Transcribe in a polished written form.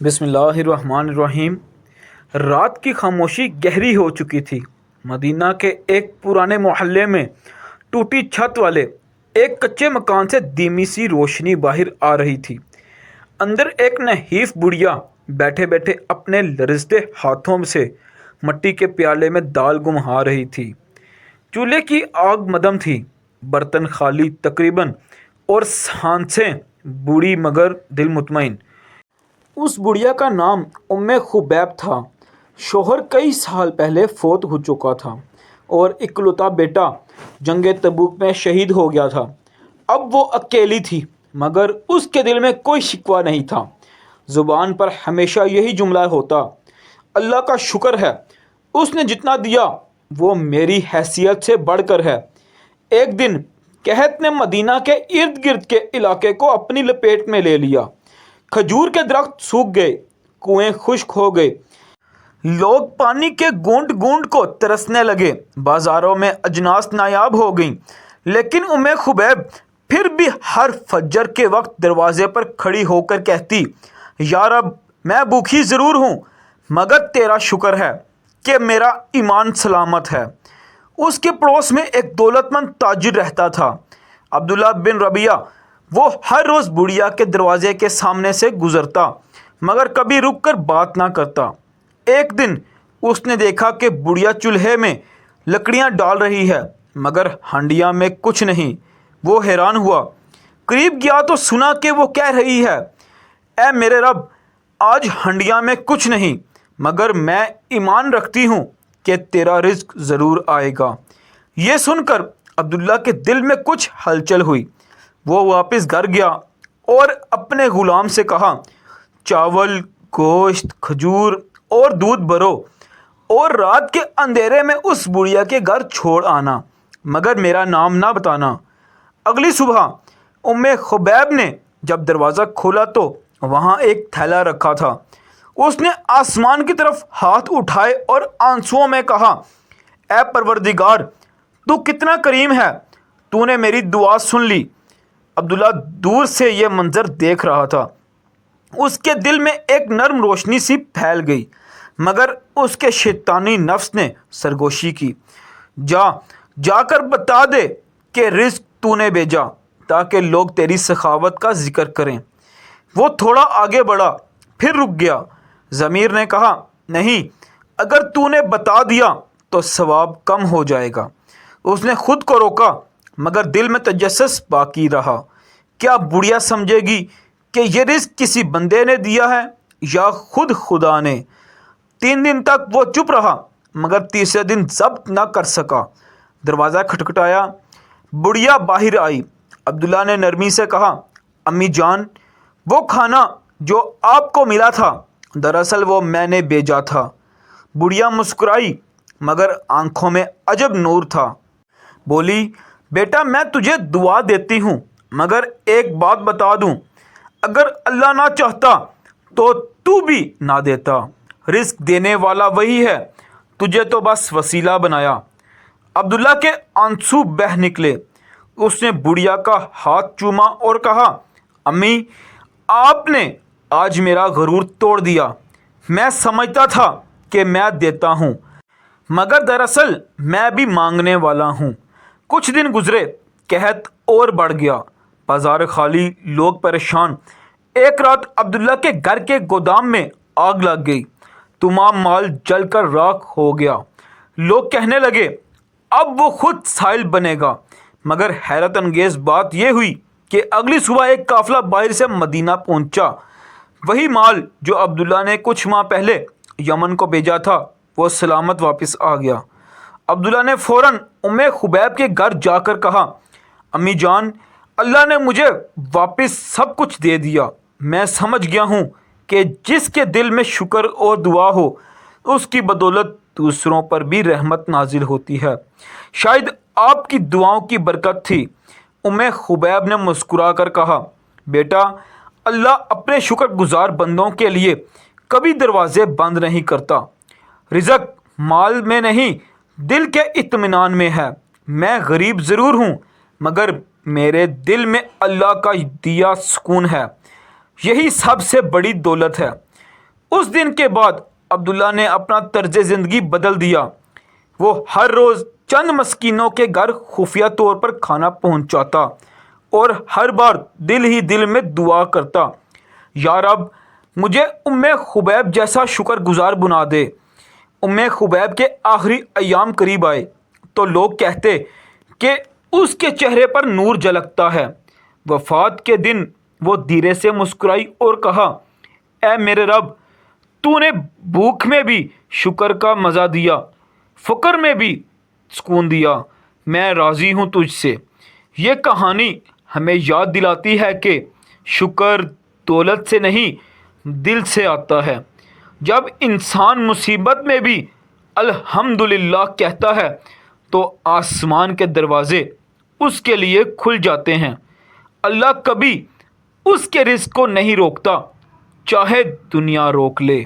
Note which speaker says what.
Speaker 1: بسم اللہ الرحمن الرحیم۔ رات کی خاموشی گہری ہو چکی تھی۔ مدینہ کے ایک پرانے محلے میں ٹوٹی چھت والے ایک کچے مکان سے دھیمی سی روشنی باہر آ رہی تھی۔ اندر ایک نحیف بڑھیا بیٹھے بیٹھے اپنے لرزتے ہاتھوں سے مٹی کے پیالے میں دال گمہا رہی تھی۔ چولہے کی آگ مدم تھی، برتن خالی تقریباً، اور سانسیں بوڑھی مگر دل مطمئن۔ اس بڑھیا کا نام خبیب تھا۔ شوہر کئی سال پہلے فوت ہو چکا تھا اور اکلوتا بیٹا جنگ تبوک میں شہید ہو گیا تھا۔ اب وہ اکیلی تھی، مگر اس کے دل میں کوئی شکوہ نہیں تھا۔ زبان پر ہمیشہ یہی جملہ ہوتا، اللہ کا شکر ہے، اس نے جتنا دیا وہ میری حیثیت سے بڑھ کر ہے۔ ایک دن قحط نے مدینہ کے ارد گرد کے علاقے کو اپنی لپیٹ میں لے لیا۔ کھجور کے درخت سوکھ گئے، کنویں خشک ہو گئے، لوگ پانی کے گونٹ گونٹ کو ترسنے لگے، بازاروں میں اجناس نایاب ہو گئیں۔ لیکن خبیب پھر بھی ہر فجر کے وقت دروازے پر کھڑی ہو کر کہتی، یا رب، میں بھوکھی ضرور ہوں، مگر تیرا شکر ہے کہ میرا ایمان سلامت ہے۔ اس کے پڑوس میں ایک دولت مند تاجر رہتا تھا، عبداللہ بن ربیعہ۔ وہ ہر روز بڑھیا کے دروازے کے سامنے سے گزرتا، مگر کبھی رک کر بات نہ کرتا۔ ایک دن اس نے دیکھا کہ بڑھیا چولہے میں لکڑیاں ڈال رہی ہے، مگر ہانڈیاں میں کچھ نہیں۔ وہ حیران ہوا، قریب گیا تو سنا کہ وہ کہہ رہی ہے، اے میرے رب، آج ہانڈیاں میں کچھ نہیں، مگر میں ایمان رکھتی ہوں کہ تیرا رزق ضرور آئے گا۔ یہ سن کر عبداللہ کے دل میں کچھ ہلچل ہوئی۔ وہ واپس گھر گیا اور اپنے غلام سے کہا، چاول، گوشت، کھجور اور دودھ بھرو اور رات کے اندھیرے میں اس بڑھیا کے گھر چھوڑ آنا، مگر میرا نام نہ بتانا۔ اگلی صبح خبیب نے جب دروازہ کھولا تو وہاں ایک تھیلا رکھا تھا۔ اس نے آسمان کی طرف ہاتھ اٹھائے اور آنسوؤں میں کہا، اے پروردگار، تو کتنا کریم ہے، تو نے میری دعا سن لی۔ عبداللہ دور سے یہ منظر دیکھ رہا تھا۔ اس کے دل میں ایک نرم روشنی سی پھیل گئی، مگر اس کے شیطانی نفس نے سرگوشی کی، جا کر بتا دے کہ رزق تو نے بھیجا تاکہ لوگ تیری سخاوت کا ذکر کریں۔ وہ تھوڑا آگے بڑھا، پھر رک گیا۔ ضمیر نے کہا، نہیں، اگر تو نے بتا دیا تو ثواب کم ہو جائے گا۔ اس نے خود کو روکا، مگر دل میں تجسس باقی رہا، کیا بڑھیا سمجھے گی کہ یہ رزق کسی بندے نے دیا ہے یا خود خدا نے؟ 3 دن تک وہ چپ رہا، مگر تیسرے دن ضبط نہ کر سکا۔ دروازہ کھٹکھٹایا، بڑھیا باہر آئی۔ عبداللہ نے نرمی سے کہا، امی جان، وہ کھانا جو آپ کو ملا تھا، دراصل وہ میں نے بھیجا تھا۔ بڑھیا مسکرائی، مگر آنکھوں میں عجب نور تھا۔ بولی، بیٹا، میں تجھے دعا دیتی ہوں، مگر ایک بات بتا دوں، اگر اللہ نہ چاہتا تو بھی نہ دیتا۔ رزق دینے والا وہی ہے، تجھے تو بس وسیلہ بنایا۔ عبداللہ کے آنسو بہہ نکلے۔ اس نے بڑھیا کا ہاتھ چوما اور کہا، امی، آپ نے آج میرا غرور توڑ دیا۔ میں سمجھتا تھا کہ میں دیتا ہوں، مگر دراصل میں بھی مانگنے والا ہوں۔ کچھ دن گزرے، قحط اور بڑھ گیا، بازار خالی، لوگ پریشان۔ ایک رات عبداللہ کے گھر کے گودام میں آگ لگ گئی، تمام مال جل کر راکھ ہو گیا۔ لوگ کہنے لگے، اب وہ خود سائل بنے گا، مگر حیرت انگیز بات یہ ہوئی کہ اگلی صبح ایک قافلہ باہر سے مدینہ پہنچا۔ وہی مال جو عبداللہ نے کچھ ماہ پہلے یمن کو بھیجا تھا، وہ سلامت واپس آ گیا۔ عبداللہ نے فوراً خبیب کے گھر جا کر کہا، امی جان، اللہ نے مجھے واپس سب کچھ دے دیا۔ میں سمجھ گیا ہوں کہ جس کے دل میں شکر اور دعا ہو، اس کی بدولت دوسروں پر بھی رحمت نازل ہوتی ہے۔ شاید آپ کی دعاؤں کی برکت تھی۔ خبیب نے مسکرا کر کہا، بیٹا، اللہ اپنے شکر گزار بندوں کے لیے کبھی دروازے بند نہیں کرتا۔ رزق مال میں نہیں، دل کے اطمینان میں ہے۔ میں غریب ضرور ہوں، مگر میرے دل میں اللہ کا دیا سکون ہے، یہی سب سے بڑی دولت ہے۔ اس دن کے بعد عبداللہ نے اپنا طرز زندگی بدل دیا۔ وہ ہر روز چند مسکینوں کے گھر خفیہ طور پر کھانا پہنچاتا اور ہر بار دل ہی دل میں دعا کرتا، یا رب مجھے خبیب جیسا شکر گزار بنا دے۔ خبیب کے آخری ایام قریب آئے تو لوگ کہتے کہ اس کے چہرے پر نور جھلکتا ہے۔ وفات کے دن وہ دھیرے سے مسکرائی اور کہا، اے میرے رب، تو نے بھوک میں بھی شکر کا مزہ دیا، فقر میں بھی سکون دیا، میں راضی ہوں تجھ سے۔ یہ کہانی ہمیں یاد دلاتی ہے کہ شکر دولت سے نہیں دل سے آتا ہے۔ جب انسان مصیبت میں بھی الحمدللہ کہتا ہے تو آسمان کے دروازے اس کے لیے کھل جاتے ہیں۔ اللہ کبھی اس کے رزق کو نہیں روکتا، چاہے دنیا روک لے۔